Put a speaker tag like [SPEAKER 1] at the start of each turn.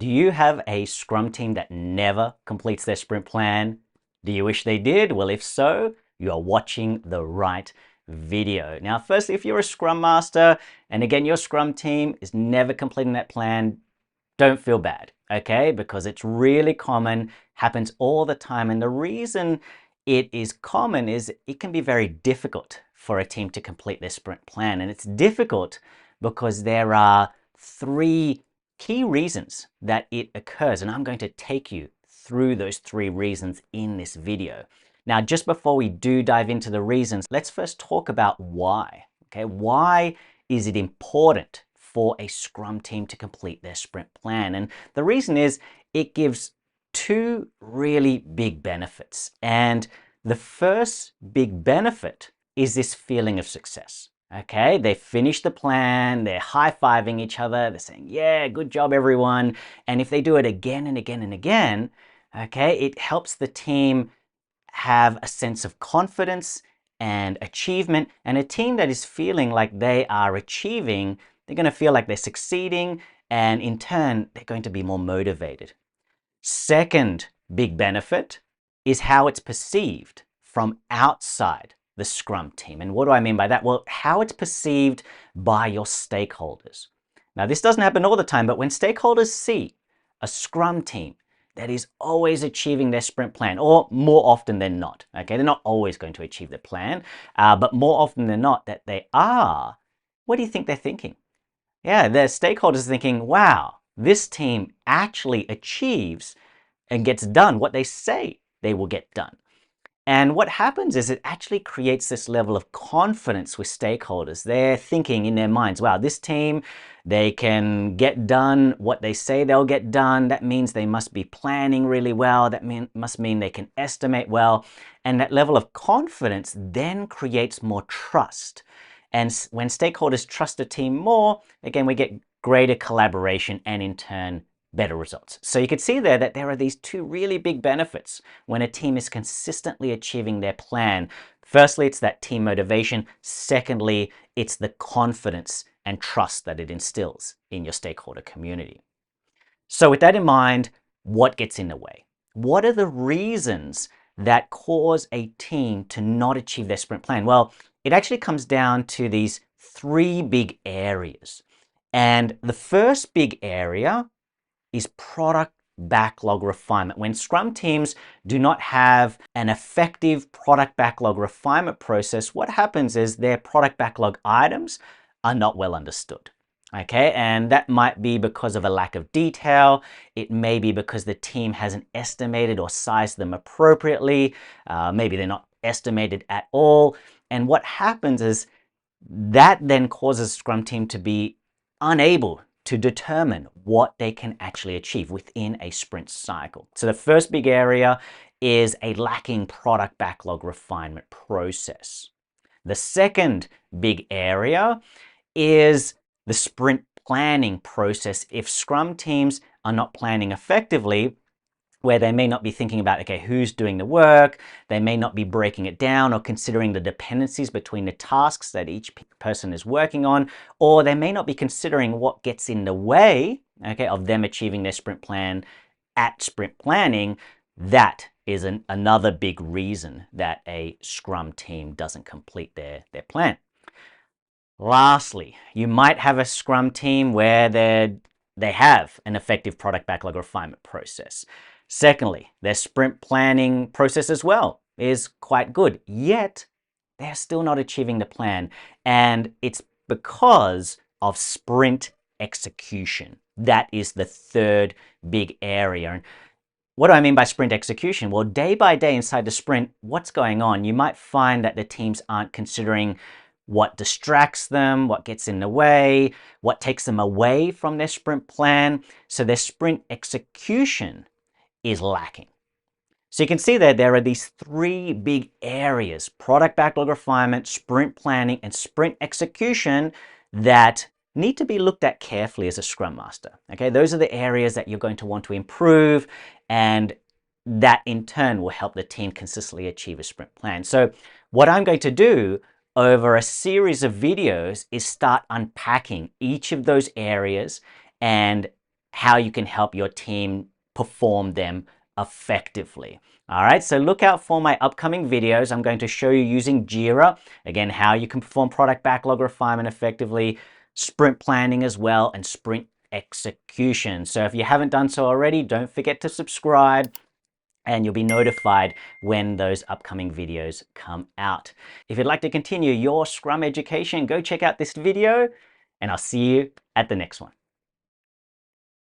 [SPEAKER 1] Do you have a Scrum team that never completes their sprint plan? Do you wish they did? Well, if so, you are watching the right video. Now, firstly, if you're a Scrum Master, and again, your Scrum team is never completing that plan, don't feel bad, okay? Because it's really common, happens all the time. And the reason it is common is it can be very difficult for a team to complete their sprint plan. And it's difficult because there are three key reasons that it occurs. And I'm going to take you through those three reasons in this video. Now, just before we do dive into the reasons, let's first talk about why, okay? Why is it important for a Scrum team to complete their sprint plan? And the reason is it gives two really big benefits. And the first big benefit is this feeling of success. Okay, they finish the plan, they're high-fiving each other, they're saying, yeah, good job, everyone. And if they do it again and again and again, okay, it helps the team have a sense of confidence and achievement. And a team that is feeling like they are achieving, they're going to feel like they're succeeding, and in turn, they're going to be more motivated. Second big benefit is how it's perceived from outside the Scrum team. And what do I mean by that? Well, how it's perceived by your stakeholders. Now, this doesn't happen all the time, but when stakeholders see a Scrum team that is always achieving their sprint plan, or more often than not, okay, they're not always going to achieve the plan, but more often than not that they are, what do you think they're thinking? Yeah, the stakeholders are thinking, wow, this team actually achieves and gets done what they say they will get done. And what happens is it actually creates this level of confidence with stakeholders. They're thinking in their minds, wow, this team, they can get done what they say they'll get done. That means they must be planning really well. That must mean they can estimate well. And that level of confidence then creates more trust. And when stakeholders trust a team more, again, we get greater collaboration and in turn, better results. So you can see there that there are these two really big benefits when a team is consistently achieving their plan. Firstly, it's that team motivation. Secondly, it's the confidence and trust that it instills in your stakeholder community. So with that in mind, what gets in the way? What are the reasons that cause a team to not achieve their sprint plan? Well, it actually comes down to these three big areas. And the first big area is product backlog refinement. When Scrum teams do not have an effective product backlog refinement process, what happens is their product backlog items are not well understood. Okay, and that might be because of a lack of detail. It may be because the team hasn't estimated or sized them appropriately. Maybe they're not estimated at all. And what happens is that then causes Scrum team to be unable to determine what they can actually achieve within a sprint cycle. So the first big area is a lacking product backlog refinement process. The second big area is the sprint planning process. If Scrum teams are not planning effectively, where they may not be thinking about, okay, who's doing the work, they may not be breaking it down or considering the dependencies between the tasks that each person is working on, or they may not be considering what gets in the way, okay, of them achieving their sprint plan at sprint planning. That is another big reason that a Scrum team doesn't complete their plan. Lastly, you might have a Scrum team where they have an effective product backlog refinement process. Secondly, their sprint planning process as well is quite good, yet they're still not achieving the plan. And it's because of sprint execution. That is the third big area. And what do I mean by sprint execution? Well, day by day inside the sprint, what's going on? You might find that the teams aren't considering what distracts them, what gets in the way, what takes them away from their sprint plan. So their sprint execution is lacking. So you can see there are these three big areas: product backlog refinement, sprint planning, and sprint execution, that need to be looked at carefully as a Scrum Master. Okay, those are the areas that you're going to want to improve, and that in turn will help the team consistently achieve a sprint plan. So what I'm going to do over a series of videos is start unpacking each of those areas and how you can help your team perform them effectively. All right, so look out for my upcoming videos. I'm going to show you using Jira, again, how you can perform product backlog refinement effectively, sprint planning as well, and sprint execution. So if you haven't done so already, don't forget to subscribe and you'll be notified when those upcoming videos come out. If you'd like to continue your Scrum education, go check out this video and I'll see you at the next one.